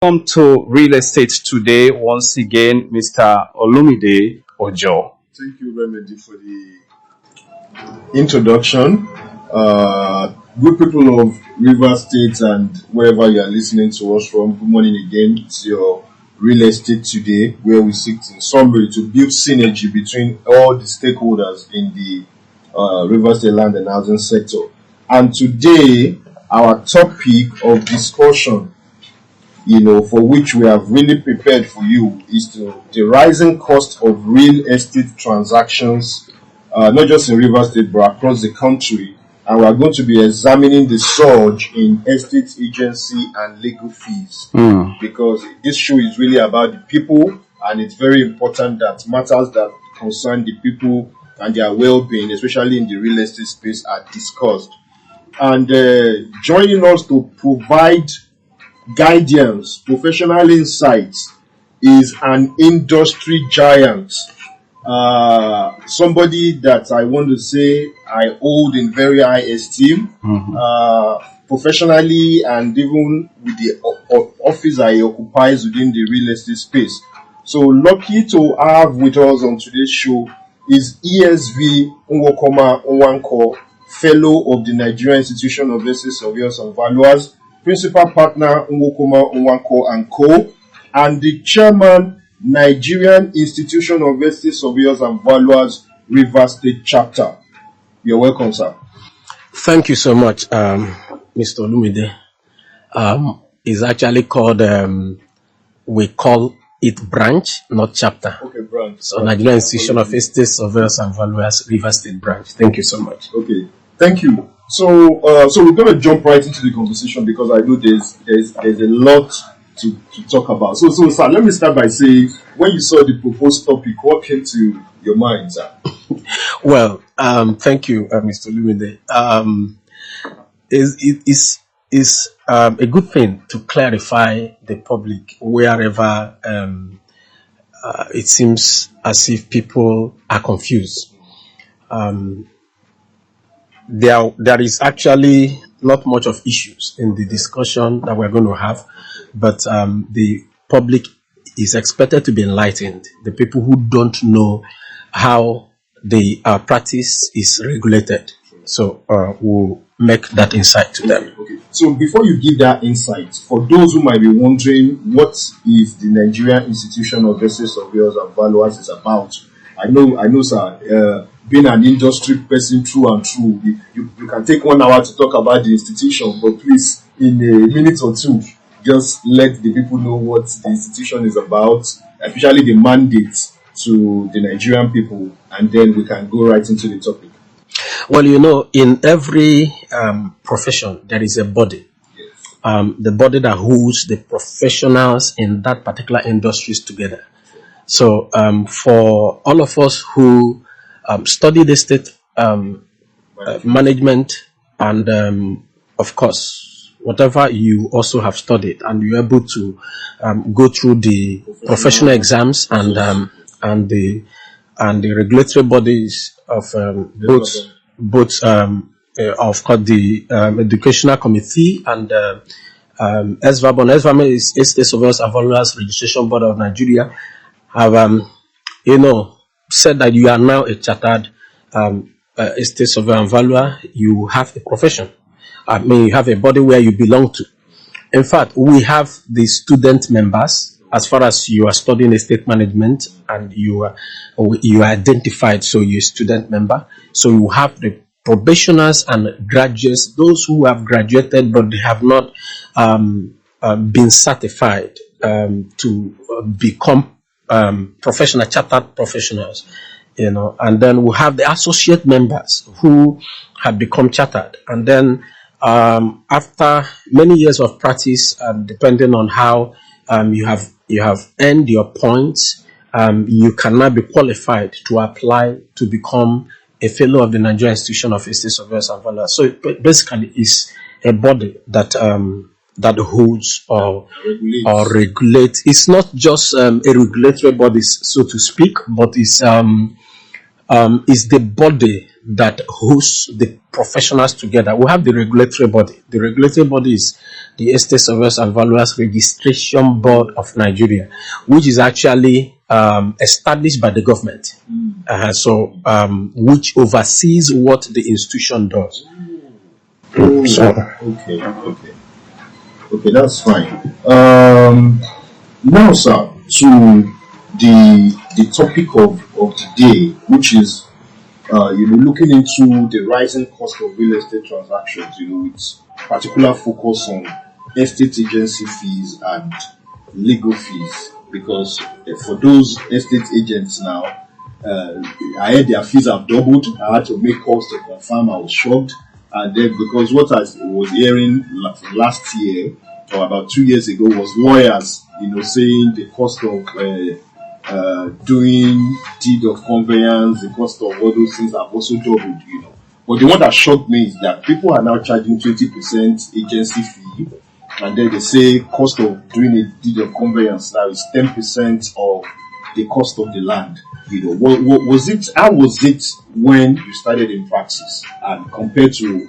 Welcome to Real Estate Today. Once again, Mr. Olumide Ojo. Thank you very much for the introduction. Good people of Rivers State and wherever you are listening to us from, good morning again. It's your Real Estate Today, where we seek in summary to build synergy between all the stakeholders in the Rivers State land and housing sector. And today, our topic of discussion, for which we have really prepared for you, is the rising cost of real estate transactions, not just in Rivers State but across the country. And we are going to be examining the surge in estate agency and legal fees, because this show is really about the people, and it's very important that matters that concern the people and their well-being, especially in the real estate space, are discussed. And joining us to provide guidance, professional insights, is an industry giant, somebody that I want to say I hold in very high esteem, professionally, and even with the office I occupies within the real estate space. So lucky to have with us on today's show is NIESV Nwokoma Nwankwo, fellow of the Nigerian Institution of Estate Surveyors and Valuers, principal partner Nwokoma Nwankwo and Co., and the chairman, Nigerian Institution of Estate Surveyors and Valuers, Rivers State Chapter. You're welcome, sir. Thank you so much, Mr. Olumide. It's actually called, we call it branch, not chapter. Okay, branch. So Nigerian Institution of Estate Surveyors and Valuers, Rivers State branch. Thank you so much. Okay, thank you. So we're going to jump right into the conversation, because I know there's a lot to talk about. So sir, let me start by saying, when you saw the proposed topic, what came to your mind, sir? Well, thank you, Mr. Olumide. It's a good thing to clarify the public wherever it seems as if people are confused. There is actually not much of issues in the discussion that we're going to have, but the public is expected to be enlightened. The people who don't know how the practice is regulated. So we'll make that insight to them. Okay. So before you give that insight, for those who might be wondering what is the Nigerian Institution of Estate Surveyors and Valuers is about, I know, sir, being an industry person through and through, you can take 1 hour to talk about the institution, but please, in a minute or two, just let the people know what the institution is about, especially the mandate to the Nigerian people, and then we can go right into the topic. Well, in every profession, there is a body. Yes. The body that holds the professionals in that particular industries together. So for all of us who study the state management, and of course, whatever you also have studied, and you're able to go through the professional exams and the regulatory bodies of both of course the educational committee and SVAB. SVAB is Estate Surveyors and Valuers Registration Board of Nigeria. Have said that you are now a chartered estate surveyor and valuer. You have a profession. You have a body where you belong to. In fact, we have the student members, as far as you are studying estate management and you are identified, so you're a student member. So you have the probationers and graduates, those who have graduated but they have not been certified to become professional, chartered professionals, and then we have the associate members who have become chartered, and then after many years of practice, depending on how you have earned your points, you can now be qualified to apply to become a fellow of the Nigerian Institution of Estate Surveyors and Valuers. So basically, it's a body that holds or regulates. It's not just a regulatory body, so to speak, but it's the body that hosts the professionals together. We have the regulatory body. The regulatory body is the Estate Surveyors and Valuers Registration Board of Nigeria, which is actually established by the government. Which oversees what the institution does. Okay, that's fine. Now, sir, to the topic of the day, which is looking into the rising cost of real estate transactions, with particular focus on estate agency fees and legal fees, because for those estate agents now, I heard their fees have doubled. I had to make calls to confirm. I was shocked. And then, because what I was hearing last year or about 2 years ago was lawyers, saying the cost of doing deed of conveyance, the cost of all those things have also doubled, But the one that shocked me is that people are now charging 20% agency fee, and then they say cost of doing a deed of conveyance now is 10% of the cost of the land. Was it? How was it when you started in practice, and compared to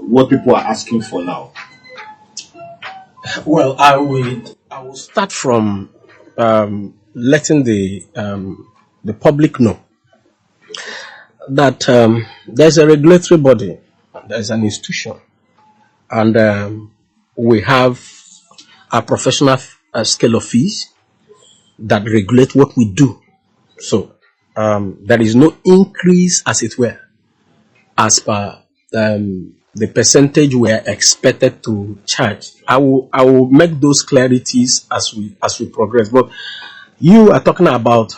what people are asking for now? Well, I will start from letting the public know that there's a regulatory body, there's an institution, and we have a professional scale of fees that regulate what we do. So there is no increase, as it were, as per the percentage we are expected to charge. I will make those clarities as we progress. But you are talking about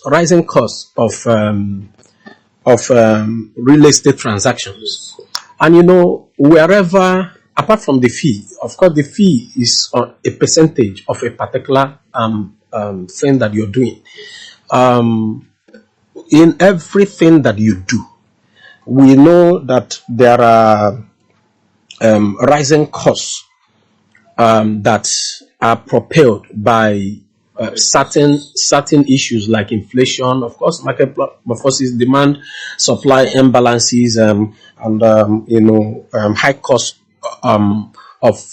rising costs of real estate transactions, and wherever, apart from the fee, of course, the fee is a percentage of a particular thing that you're doing. In everything that you do, we know that there are rising costs that are propelled by certain issues like inflation, of course, market forces, demand, supply imbalances, and high cost of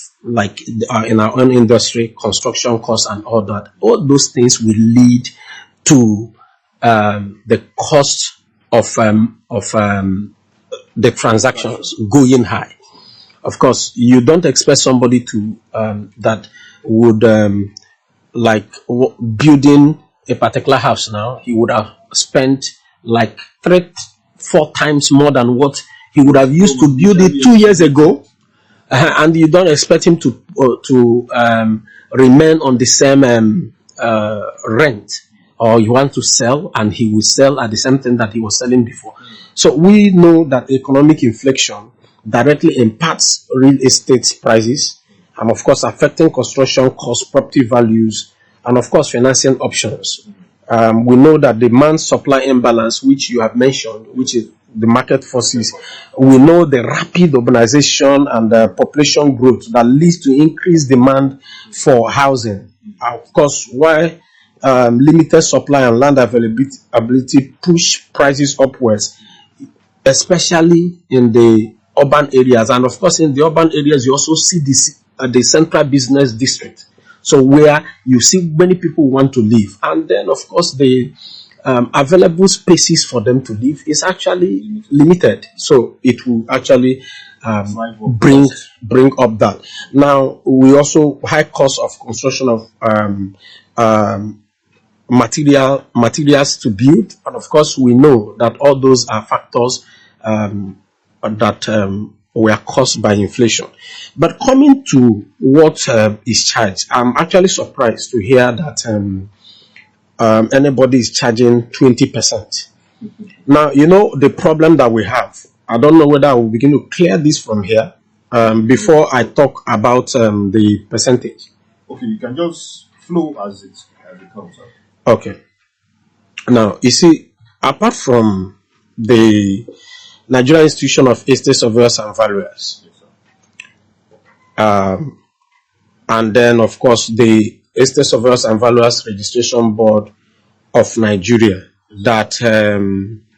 in our own industry, construction costs and all that. All those things will lead to the cost of the transactions going high. Of course, you don't expect somebody to that would building a particular house now. He would have spent like 3-4 times more than what he would have used to build it 2 years ago, and you don't expect him to remain on the same rent, or you want to sell and he will sell at the same thing that he was selling before. So we know that economic inflation directly impacts real estate prices, and of course affecting construction costs, property values, and of course financing options. We know that demand supply imbalance, which you have mentioned, which is the market forces. We know the rapid urbanization and the population growth that leads to increased demand for housing. Of course, why limited supply and land availability push prices upwards, especially in the urban areas. And of course, in the urban areas, you also see the central business district. So where you see many people want to live. And then, of course, the available spaces for them to live is actually limited. So it will actually bring up that. Now, we also high cost of construction of materials to build, and of course we know that all those are factors that were caused by inflation. But coming to what is charged, I'm actually surprised to hear that anybody is charging 20%. Now, the problem that we have. I don't know whether I will begin to clear this from here before I talk about the percentage. Okay, you can just flow as it comes up. Okay. Now, you see, apart from the Nigerian Institution of Estate Surveyors and Valuers, and then, of course, the Estate Surveyors and Valuers Registration Board of Nigeria, that,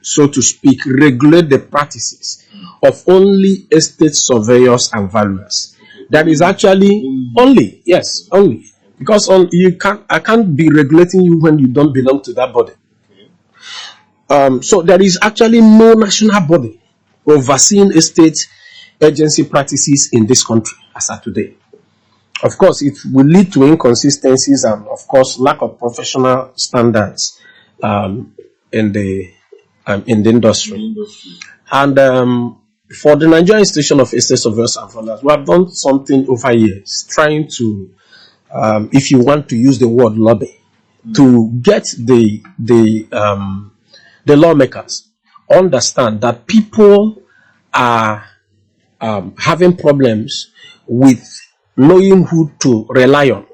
so to speak, regulate the practices of only estate surveyors and valuers. That is actually only, yes, only. Because I can't be regulating you when you don't belong to that body. So there is actually no national body overseeing estate agency practices in this country as of today. Of course, it will lead to inconsistencies and, of course, lack of professional standards in the industry. And for the Nigerian Institution of Estate Surveyors and Valuers, we have done something over years, trying to, if you want to use the word lobby, to get the lawmakers understand that people are having problems with knowing who to rely on,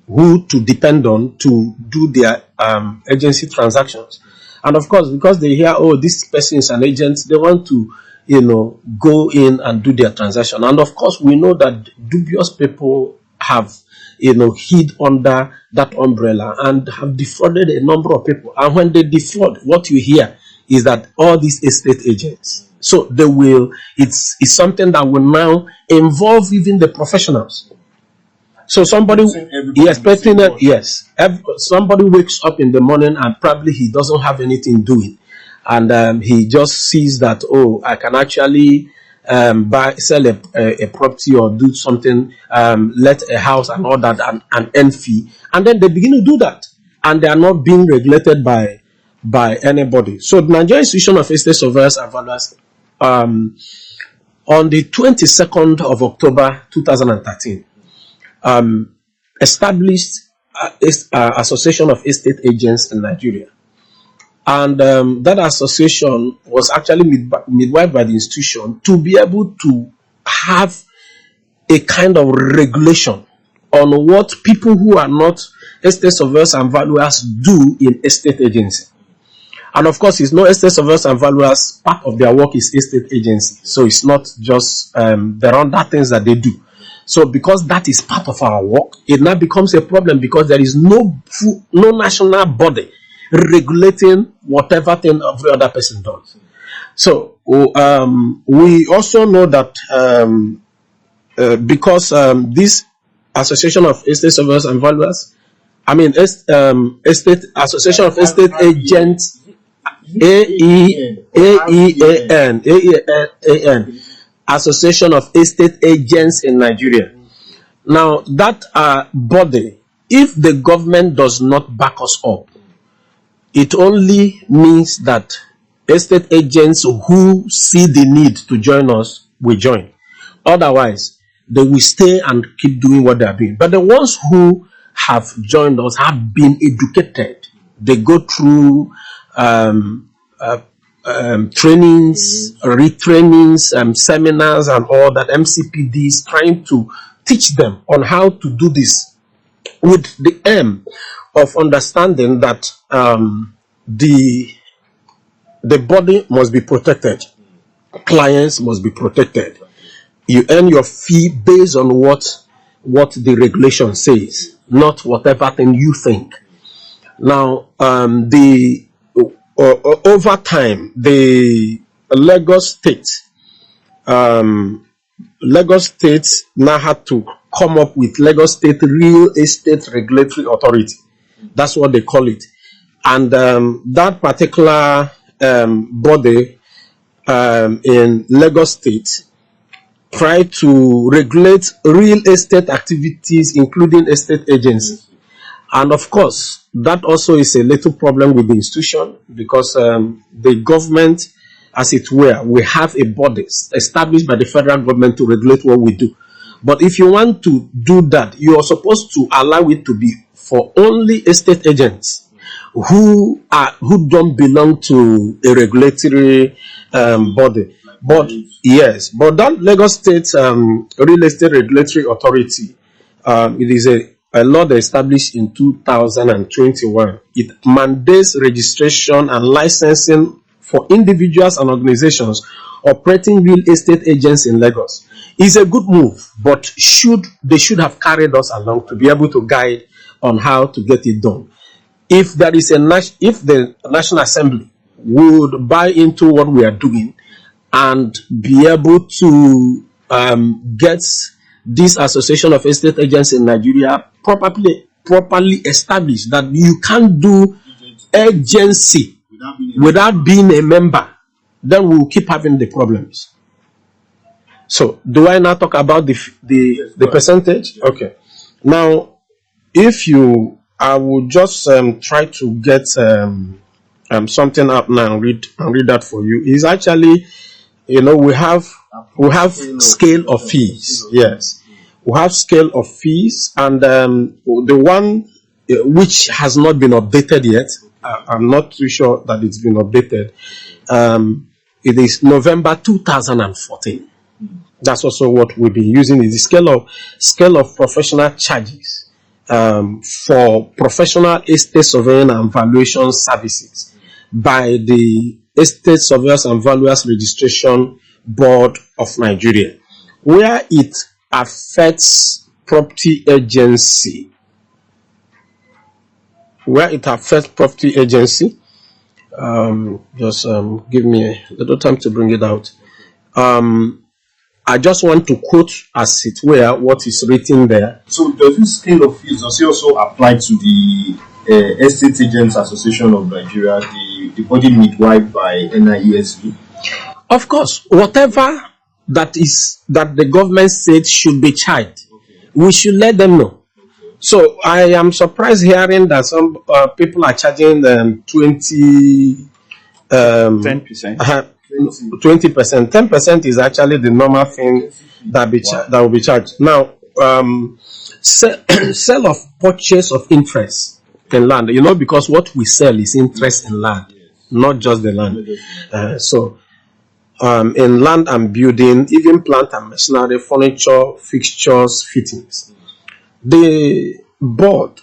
who to depend on to do their agency transactions. And of course, because they hear, oh, this person is an agent, they want to, go in and do their transaction. And of course, we know that dubious people have, hid under that umbrella and have defrauded a number of people. And when they defraud, what you hear is that all these estate agents, so they will, it's something that will now involve even the professionals. So somebody, somebody wakes up in the morning and probably he doesn't have anything doing. And he just sees that, oh, I can actually sell a property or do something, let a house and all that and earn fee. And then they begin to do that. And they are not being regulated by anybody. So the Nigerian Institution of Estate Surveyors and Valuers, on the 22nd of October 2013, established Association of Estate Agents in Nigeria. And that association was actually midwifed by the institution to be able to have a kind of regulation on what people who are not estate surveyors and valuers do in estate agency. And of course, it's no estate surveyors and valuers, part of their work is estate agency. So it's not just, there are other things that they do. So because that is part of our work, it now becomes a problem because there is no national body regulating whatever thing every other person does. So we also know that because this Association of Estate Surveyors and Valuers, Estate Association of Estate Agents, AEAN, Association of Estate Agents in Nigeria. Now that body, if the government does not back us up, it only means that estate agents who see the need to join us will join. Otherwise, they will stay and keep doing what they are doing. But the ones who have joined us have been educated. They go through trainings, retrainings, seminars and all that, MCPDs, trying to teach them on how to do this with the aim of understanding that the body must be protected, clients must be protected. You earn your fee based on what the regulation says, not whatever thing you think. Now, over time, the Lagos State now had to come up with Lagos State Real Estate Regulatory Authority. That's what they call it. And that particular body in Lagos State tried to regulate real estate activities, including estate agency. And of course, that also is a little problem with the institution because the government, as it were, we have a body established by the federal government to regulate what we do. But if you want to do that, you are supposed to allow it to be for only estate agents who don't belong to a regulatory body. But yes, but that Lagos State Real Estate Regulatory Authority, it is a law that established in 2021. It mandates registration and licensing for individuals and organizations operating real estate agents in Lagos. It's a good move, but they should have carried us along to be able to guide on how to get it done. if there is if the National Assembly would buy into what we are doing and be able to get this Association of Estate Agents in Nigeria properly established, that you can't do agency without being a member, then we'll keep having the problems. So, do I now talk about the percentage? Okay. Now, I will just try to get something up now and read that for you. Is actually, we have scale of fees. Yes, we have scale of fees, and the one which has not been updated yet. I'm not too sure that it's been updated. It is November 2014. That's also what we've been using, is the scale of professional charges for professional estate surveying and valuation services by the Estate Surveyors and Valuers Registration Board of Nigeria, where it affects property agency. Just give me a little time to bring it out. I just want to quote, as it were, what is written there. So does this scale of fees also apply to the Estate Agents Association of Nigeria, the body midwife by NIESV? Of course, whatever that the government said should be charged, we should let them know. So I am surprised hearing that some people are charging 10%. 20%. 10% is actually the normal thing that will be charged. Now, sale of purchase of interest in land. Because what we sell is interest in land, not just the land. So, in land and building, even plant and machinery, furniture, fixtures, fittings. The board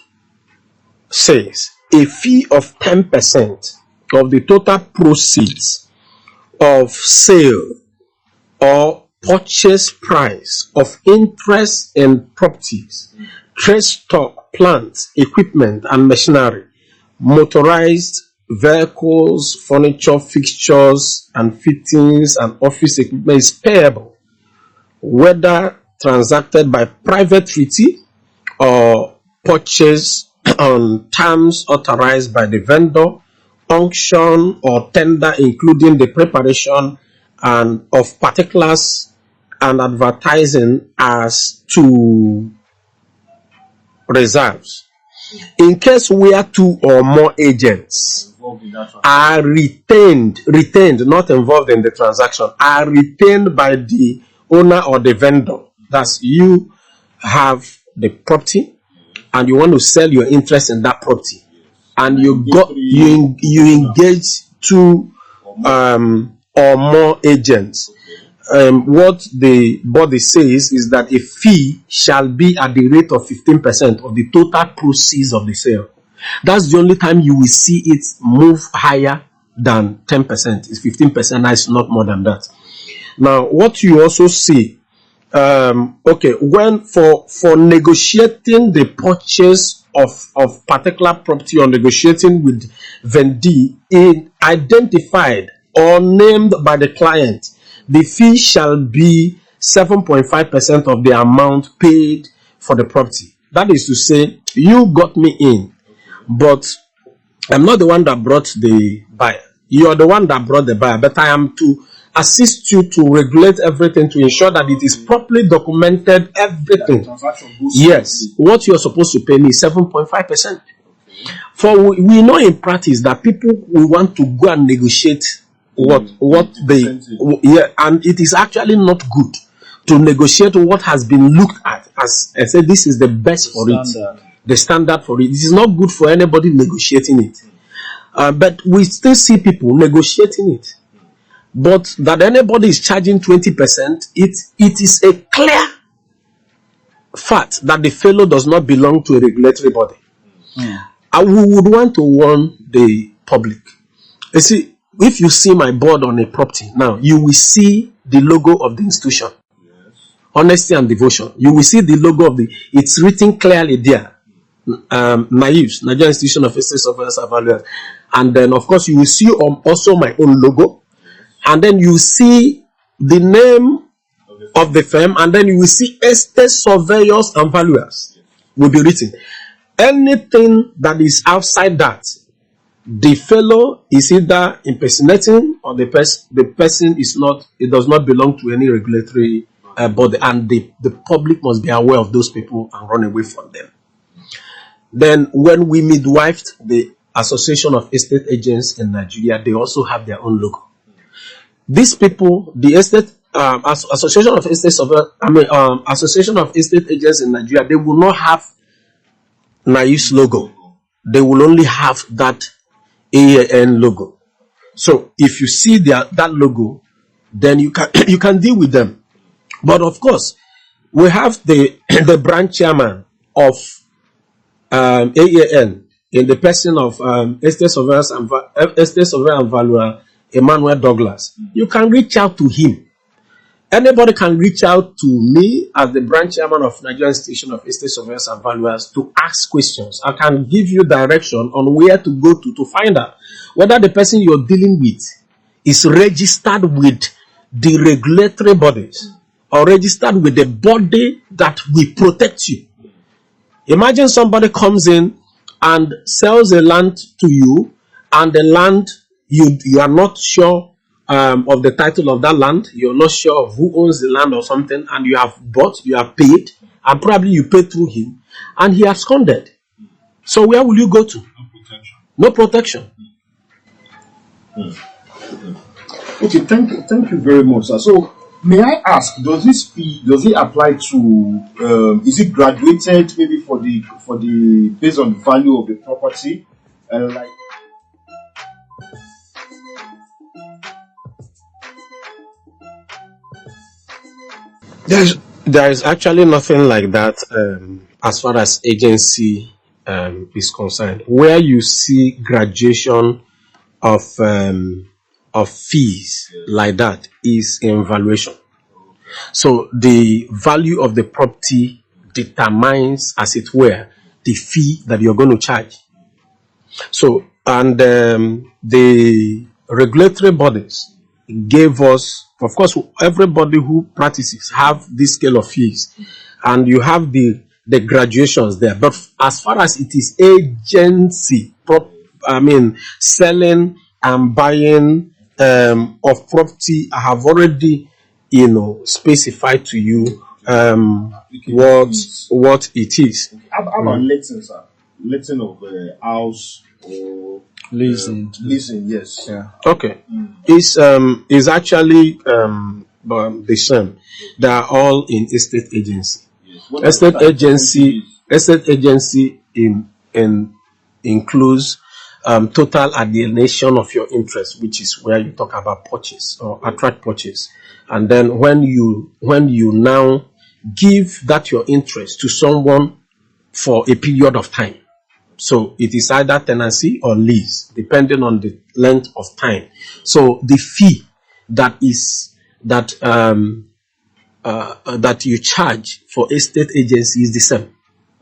says a fee of 10% of the total proceeds of sale or purchase price of interest in properties, trade stock, plants, equipment and machinery, motorized vehicles, furniture, fixtures and fittings and office equipment is payable, whether transacted by private treaty or purchase on terms authorized by the vendor, auction or tender, including the preparation and of particulars and advertising as to reserves. In case where two or more agents are retained, not involved in the transaction, are retained by the owner or the vendor. That's, you have the property and you want to sell your interest in that property, and you engage two or more agents. What the body says is that a fee shall be at the rate of 15% of the total proceeds of the sale. That's the only time you will see it move higher than 10%. It's 15%, that's not more than that. Now, what you also see, when for negotiating the purchase of particular property or negotiating with vendee identified or named by the client, the fee shall be 7.5% of the amount paid for the property. That is to say, you got me in, but I'm not the one that brought the buyer. You are the one that brought the buyer, but I am to assist you to regulate everything, to ensure that it is properly documented, everything. Yes, what you are supposed to pay me is 7.5%. For we know in practice that people will want to go and negotiate what they, and it is actually not good to negotiate what has been looked at as I said, this is the best for it, the standard for it. This is not good for anybody negotiating it. But we still see people negotiating it. But that anybody is charging 20%, it is a clear fact that the fellow does not belong to a regulatory body. And we would want to warn the public. You see, if you see my board on a property now, you will see the logo of the institution. Honesty and devotion. You will see the logo of it's written clearly there. NIESV, Nigerian Institution of Estate Surveyors and Valuers. And then, of course, you will see also my own logo. And then you see the name of the firm. And then you will see Estate Surveyors and Valuers will be written. Anything that is outside that, the fellow is either impersonating or the person is not, it does not belong to any regulatory body. And the public must be aware of those people and run away from them. Then when we midwifed the Association of Estate Agents in Nigeria, they also have their own logo. These people, the Association of Estate Association of Estate Agents in Nigeria, they will not have NIESV logo. They will only have that AAN logo. So if you see that logo, then you can deal with them. But of course, we have the branch chairman of AAN in the person of Estate Surveyor and Valuer Emmanuel Douglas. You can reach out to him. Anybody can reach out to me as the branch chairman of Nigerian Institution of Estate Surveyors and Valuers to ask questions. I can give you direction on where to go to find out whether the person you're dealing with is registered with the regulatory bodies or registered with the body that will protect you. Imagine somebody comes in and sells a land to you, and the land, you are not sure of the title of that land, you're not sure of who owns the land or something, and you have bought, you have paid, and probably you paid through him, and he absconded. So where will you go to? No protection. Okay, thank you very much, sir. So may I ask, does it apply to is it graduated maybe for the based on the value of the property? Like there is actually nothing like that as far as agency is concerned. Where you see graduation of fees like that is in valuation. So the value of the property determines, as it were, the fee that you're going to charge. So, and the regulatory bodies gave us, of course, everybody who practices have this scale of fees, and you have the graduations there. But as far as it is agency, selling and buying of property, I have already, specified to you what it is. How about letting, sir? Letting of a house or leasing? Yes. Yeah. Okay. Is actually the same. They are all in estate agency. Yes. Estate agency includes total alienation of your interest, which is where you talk about purchase or attract purchase. And then when you now give that your interest to someone for a period of time, so it is either tenancy or lease, depending on the length of time. So the fee that you charge for estate agency is the same.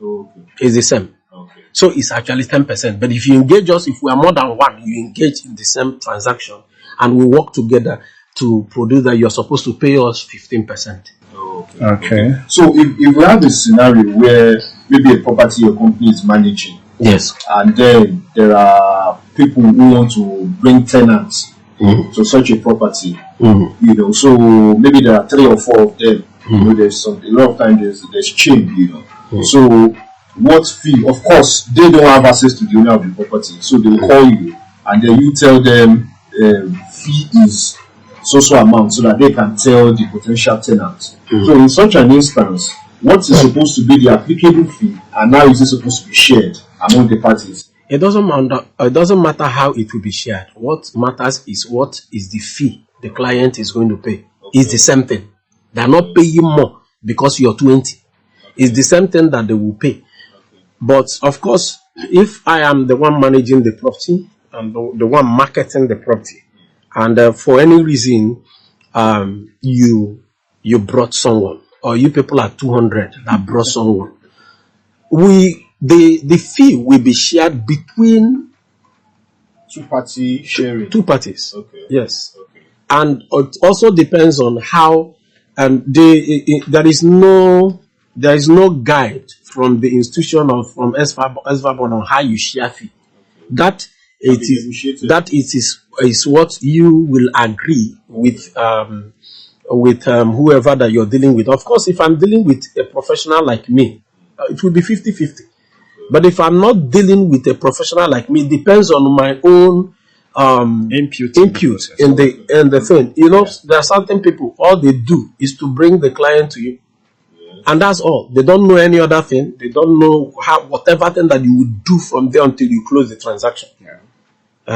Okay. Is the same. Okay. So it's actually 10%. But if you engage us, if we are more than one, you engage in the same transaction and we work together to produce that, you're supposed to pay us 15%. Okay. So if we have a scenario where maybe a property your company is managing, yes, and then there are people who want to bring tenants to such a property, so maybe there are 3 or 4 of them. There's a lot of times there's change, So what fee? Of course, they don't have access to the owner of the property, so they will call you, and then you tell them fee is so amount, so that they can tell the potential tenants. So in such an instance, what is supposed to be the applicable fee, and how is it supposed to be shared among the parties? It doesn't matter how it will be shared. What matters is what is the fee the client is going to pay. Okay. It's the same thing. They are not paying more because you're 20. It's the same thing that they will pay. Okay. But of course, if I am the one managing the property and the one marketing the property, and for any reason you brought someone, or you people are 200 that brought someone, we the fee will be shared between Two-party sharing. two parties. Okay. Yes. Okay. And it also depends on how there is no guide from the institution or from SVAB on how you share fee. That is what you will agree with whoever that you're dealing with. Of course, if I'm dealing with a professional like me, it will be 50-50. But if I'm not dealing with a professional like me, it depends on my own Impute in the thing. There are certain people, all they do is to bring the client to you. And that's all. They don't know any other thing. They don't know whatever thing that you would do from there until you close the transaction. Yeah.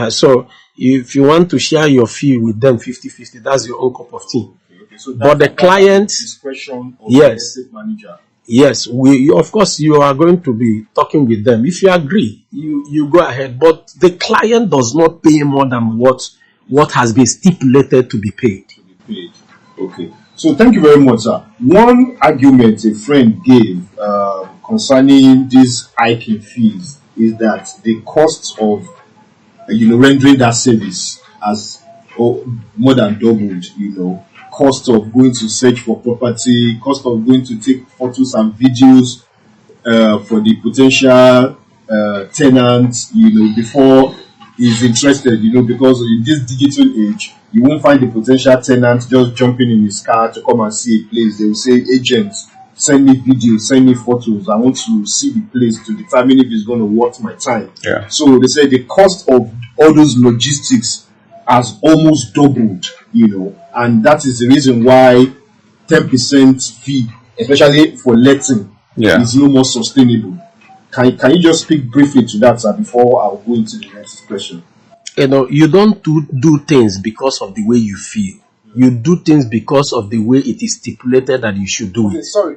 So if you want to share your fee with them 50-50, that's your own cup of tea. Okay. So but the client, discretion of yes, the estate manager. Yes, of course you are going to be talking with them. If you agree, you go ahead. But the client does not pay more than what has been stipulated to be paid. Okay. So thank you very much, sir. One argument a friend gave concerning these hiking fees is that the cost of rendering that service has more than doubled. Cost of going to search for property, cost of going to take photos and videos for the potential tenants, before he's interested, because in this digital age, you won't find the potential tenant just jumping in his car to come and see a place. They will say, agent, send me videos, send me photos. I want to see the place to determine if it's going to worth my time. Yeah. So they say the cost of all those logistics has almost doubled, and that is the reason why 10% fee, especially for letting, is no more sustainable. Can you just speak briefly to that, sir, before I'll go into the next question? You don't do things because of the way you feel. You do things because of the way it is stipulated that you should do it. Sorry.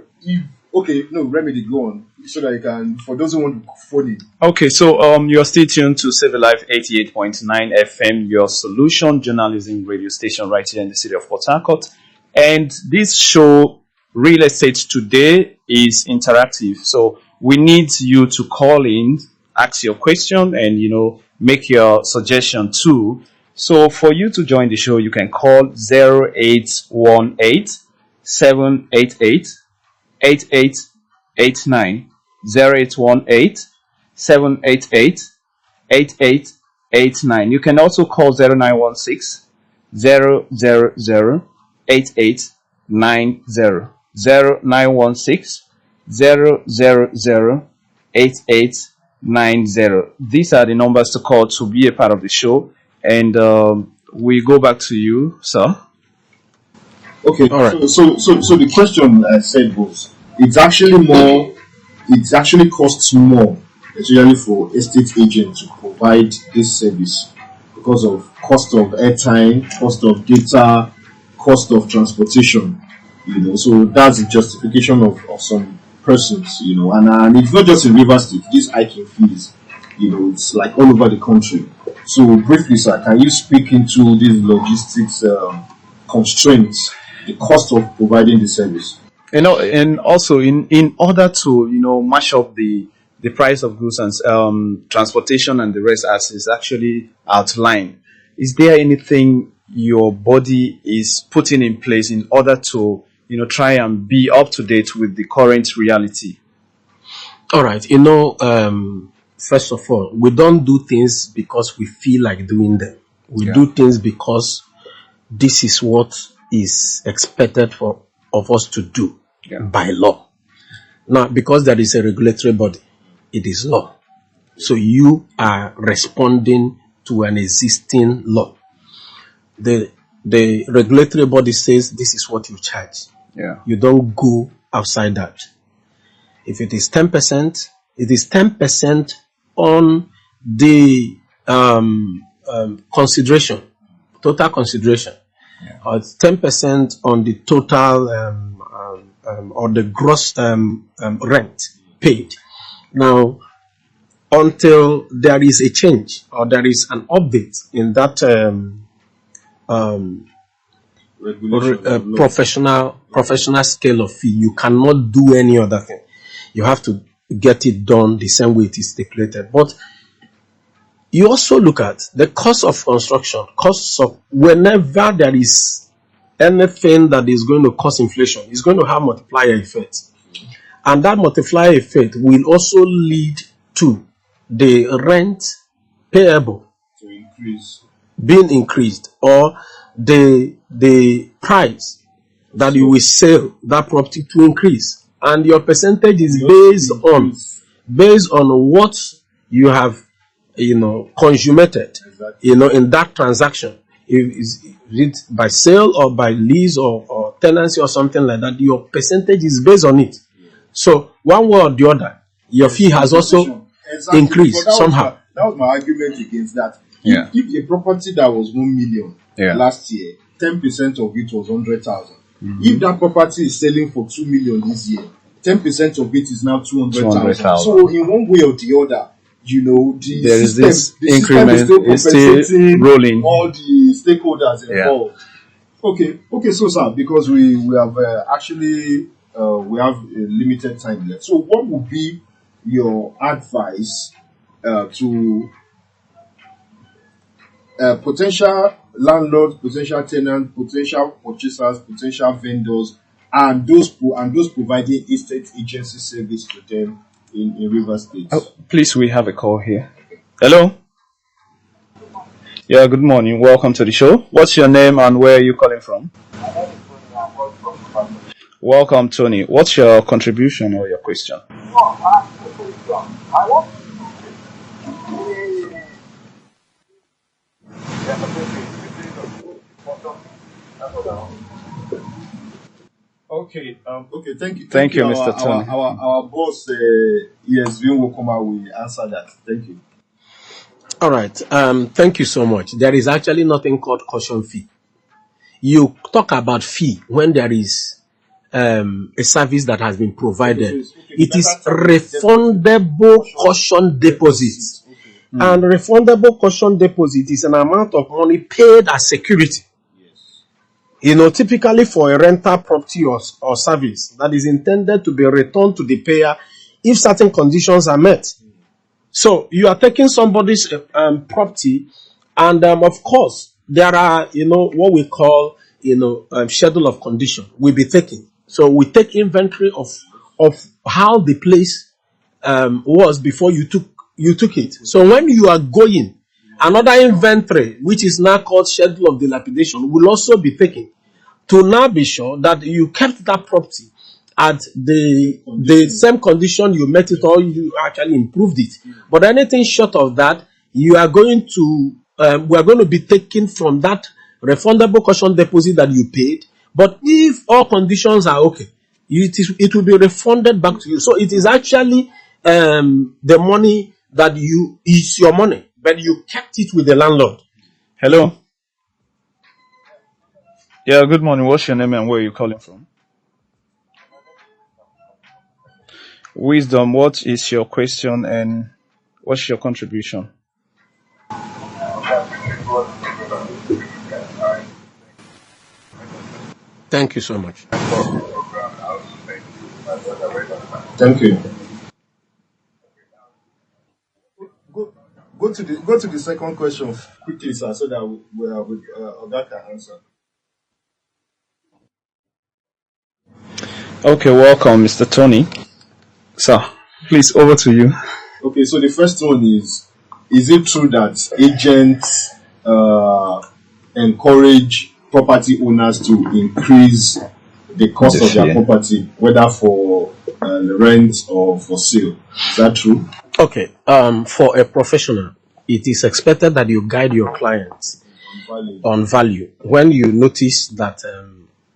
Remedy, go on, so that you can, for those who want to phone in. Okay, so you're still tuned to Civil Life 88.9 FM, your solution journalism radio station right here in the city of Port Harcourt. And this show, Real Estate Today, is interactive. So we need you to call in, ask your question, and make your suggestion too. So for you to join the show, you can call 0818 788 8889, 0818 788 8889. You can also call 0916 000 8890, 0916 000 8890. These are the numbers to call to be a part of the show. And we go back to you, sir. Okay. All right. So the question I said was, it actually costs more, especially for estate agents to provide this service because of cost of airtime, cost of data, cost of transportation. So that's the justification of some persons. And it's not just in Rivers State. These hiking fees, it's like all over the country. So briefly, sir, can you speak into these logistics constraints, the cost of providing the service? And also in order to match up the price of goods and transportation and the rest as is actually outlined, is there anything your body is putting in place in order to try and be up to date with the current reality? All right. First of all, we don't do things because we feel like doing them. We do things because this is what is expected of us to do by law. Now, because there is a regulatory body, it is law. So you are responding to an existing law. The regulatory body says this is what you charge. Yeah. You don't go outside that. If it is 10%, it is 10% on the consideration, total consideration. It's 10% on the total or the gross rent paid. Now, until there is a change or there is an update in that professional scale of fee, you cannot do any other thing. You have to get it done the same way it is stipulated. But you also look at the cost of construction, costs of whenever there is anything that is going to cause inflation, it's going to have multiplier effect. And that multiplier effect will also lead to the rent payable to increase, being increased, or the price that you will sell that property to increase. And your percentage is based on what you have, consummated, exactly, in that transaction. Is it by sale or by lease or tenancy or something like that? Your percentage is based on it. So one way or the other, your fee has also increased somehow. That was my argument against that. Yeah. If a property that was 1 million last year, 10% of it was 100,000. If that property is selling for 2 million this year, 10% of it is now 200,000. So in one way or the other, there is this increment is still rolling. All the stakeholders involved. Okay, so sir, because we have actually we have a limited time left. So what would be your advice to potential landlords, potential tenants, potential purchasers, potential vendors, and those providing estate agency service to them in Rivers State? Oh, please, we have a call here. Hello. Yeah, good morning. Welcome to the show. What's your name and where are you calling from? Welcome, Tony. What's your contribution or your question? Okay. Thank you. Thank you, Mr. Tony. Our boss, NIESV Nwokoma, will answer that. Thank you. All right. Thank you so much. There is actually nothing called caution fee. You talk about fee when there is a service that has been provided. It is refundable caution deposit. And refundable caution deposit is an amount of money paid as security. Typically for a rental property or service that is intended to be returned to the payer if certain conditions are met. So you are taking somebody's property, and of course there are what we call schedule of condition will be taken. So we take inventory of how the place was before you took it. So when you are going, another inventory, which is now called schedule of dilapidation, will also be taken to now be sure that you kept that property at the same condition you met it, or you actually improved it. But anything short of that, we are going to be taken from that refundable caution deposit that you paid. But if all conditions are okay, it will be refunded back to you. So it is actually the money that is your money, but you kept it with the landlord. Hello. Yeah, good morning. What's your name and where are you calling from? Wisdom, what is your question and what's your contribution? Thank you so much. Thank you. Go to the second question quickly, sir, so that Oga can answer. Okay, welcome, Mr. Tony. Sir, please, over to you. Okay, so the first one is it true that agents encourage property owners to increase the cost of their property, whether for rent or for sale? Is that true? Okay, for a professional, it is expected that you guide your clients on value. When you notice that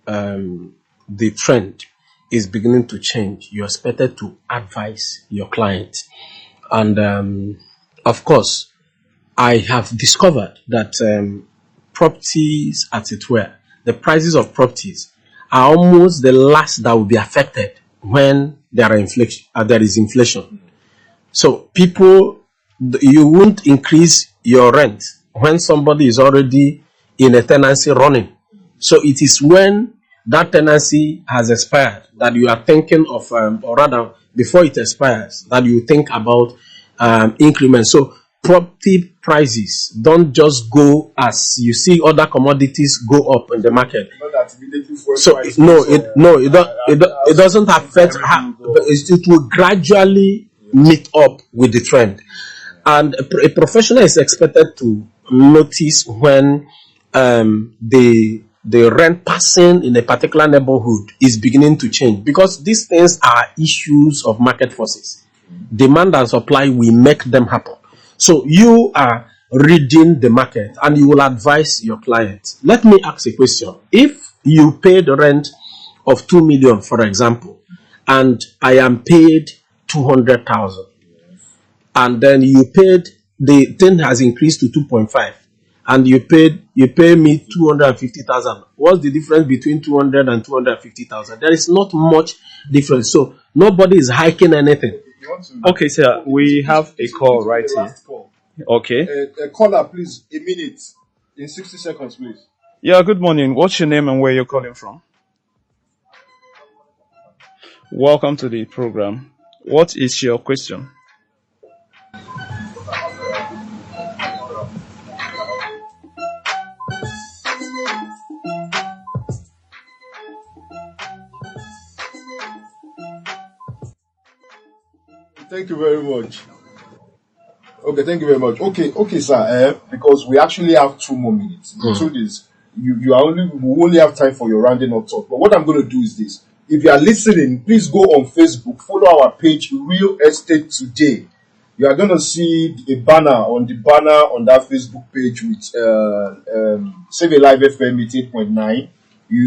the trend is beginning to change, you're expected to advise your client. And of course, I have discovered that properties, as it were, the prices of properties are almost the last that will be affected when there is inflation. So you won't increase your rent when somebody is already in a tenancy running. So it is when that tenancy has expired that you are thinking of, or rather before it expires that you think about increments. So property prices don't just go as you see other commodities go up in the market. Not that immediately fuel So price no, goes, it doesn't affect how, but it will gradually meet up with the trend. And a professional is expected to notice when the rent passing in a particular neighborhood is beginning to change, because these things are issues of market forces. Demand and supply will make them happen. So you are reading the market and you will advise your client. Let me ask a question. If you paid rent of 2 million, for example, and I am paid 200,000, and then you paid, the thing has increased to 2.5, and you pay me 250,000. What's the difference between 200 and 250,000? There is not much difference. So nobody is hiking anything. Okay, sir, we have a call right here. Okay. A caller, please, a minute, in 60 seconds, please. Yeah, good morning. What's your name and where you're calling from? Welcome to the program. What is your question? Thank you very much. Okay, thank you very much. Okay, sir. Because we actually have 2 more minutes. The truth is, we only have time for your rounding up talk. But what I'm going to do is this: if you are listening, please go on Facebook, follow our page, Real Estate Today. You are going to see a banner on that Facebook page with Save a Live FM 88.9.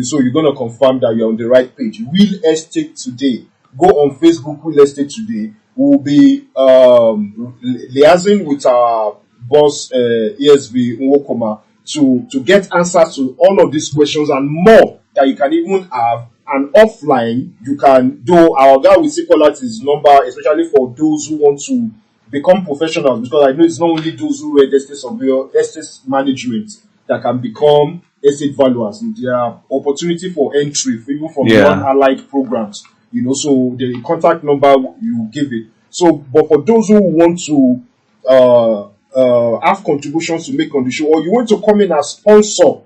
So you're going to confirm that you're on the right page. Real Estate Today. Go on Facebook, Real Estate Today. We'll be liaising with our boss, NIESV Nwokoma, to get answers to all of these questions and more that you can even have. And offline, you can do. Our guy will see call out his number, especially for those who want to become professionals, because I know it's not only those who read estate surveyor, estate management that can become estate valuers. There are opportunity for entry, even from non-allied programs. So the contact number you give it. So, but for those who want to have contributions to make on the show, or you want to come in as sponsor,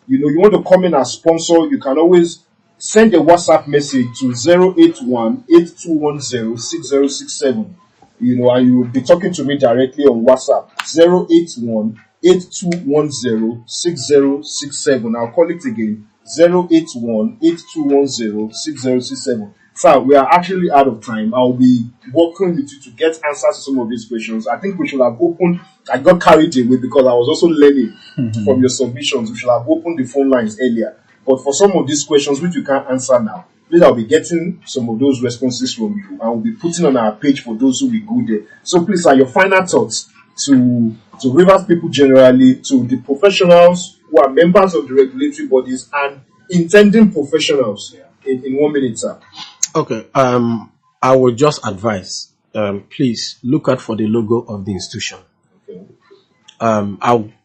you want to come in as sponsor, you can always send a WhatsApp message to 081-8210-6067. And you will be talking to me directly on WhatsApp. 081-8210-6067. I'll call it again. 081-8210-6067. Sir, we are actually out of time. I'll be working with you to get answers to some of these questions. I think we should have opened. I got carried away because I was also learning from your submissions. We should have opened the phone lines earlier. But for some of these questions which you can't answer now, please, I'll be getting some of those responses from you. I will be putting on our page for those who will go there. So please, sir, your final thoughts to Rivers people generally, to the professionals who are members of the regulatory bodies and intending professionals in 1 minute, sir. Okay, I will just advise, please look out for the logo of the institution. Okay.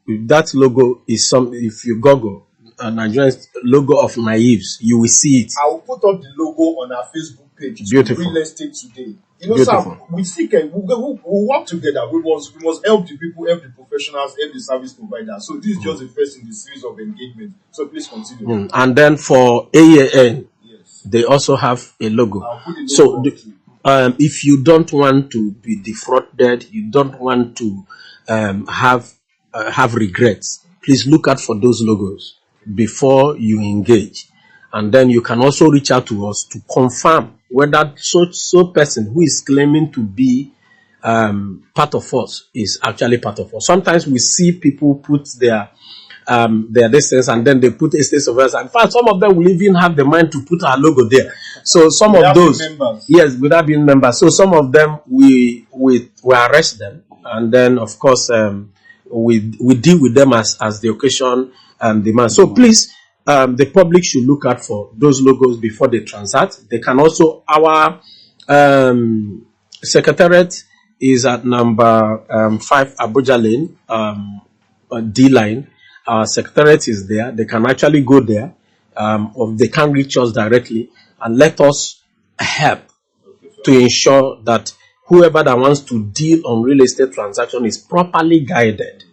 If that logo is if you Google Nigerian logo of NIESV, you will see it. I will put up the logo on our Facebook page. Beautiful. Real Estate Today. Sir, we we'll work together. We must help the people, help the professionals, help the service providers. So this is just the first in the series of engagement. So please continue. And then for AAN, they also have a logo. So if you don't want to be defrauded, you don't want to have regrets, please look out for those logos before you engage. And then you can also reach out to us to confirm whether so person who is claiming to be part of us is actually part of us. Sometimes we see people put their distance and then they put estate surveyors. In fact, some of them will even have the mind to put our logo there. So some of those, without being members. So some of them we arrest them, and then of course we deal with them as the occasion demands. So please, the public should look out for those logos before they transact. They can also, our secretariat is at number 5 Abuja Lane, D line. Our secretariat is there. They can actually go there, or they can reach us directly and let us help to ensure that whoever that wants to deal on real estate transaction is properly guided.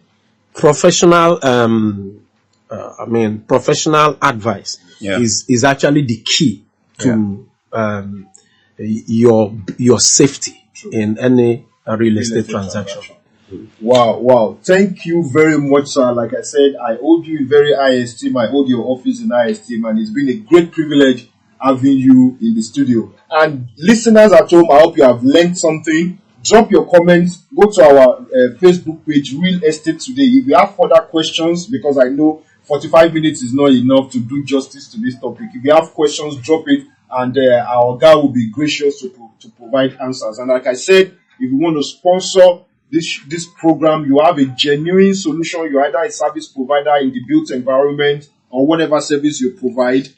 Professional, professional advice is actually the key to your safety in any real estate transaction. Wow. Thank you very much, sir. Like I said, I hold you in very high esteem. I hold your office in high esteem, and it's been a great privilege having you in the studio. And listeners at home, I hope you have learned something. Drop your comments. Go to our Facebook page, Real Estate Today. If you have further questions, because I know 45 minutes is not enough to do justice to this topic. If you have questions, drop it, and our guy will be gracious to provide answers. And like I said, if you want to sponsor this program, you have a genuine solution. You're either a service provider in the built environment or whatever service you provide,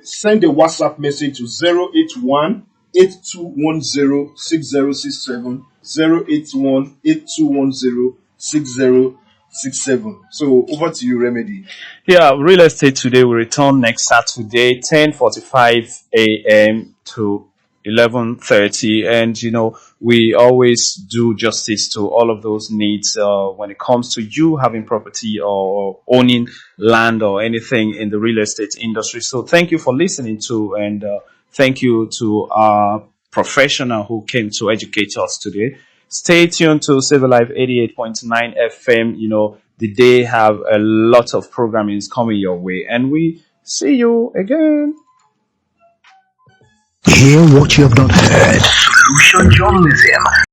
send a WhatsApp message to 081 8210 6067, 081 8210 6067. So over to you, Remedy. Yeah, Real Estate Today will return next Saturday, 10:45 a.m. to 11:30, and we always do justice to all of those needs when it comes to you having property or owning land or anything in the real estate industry. So thank you for listening to, and thank you to our professional who came to educate us today. Stay tuned to Civil Life 88.9 FM. The day have a lot of programming coming your way, and we see you again. Hear what you have not heard. Solution journalism.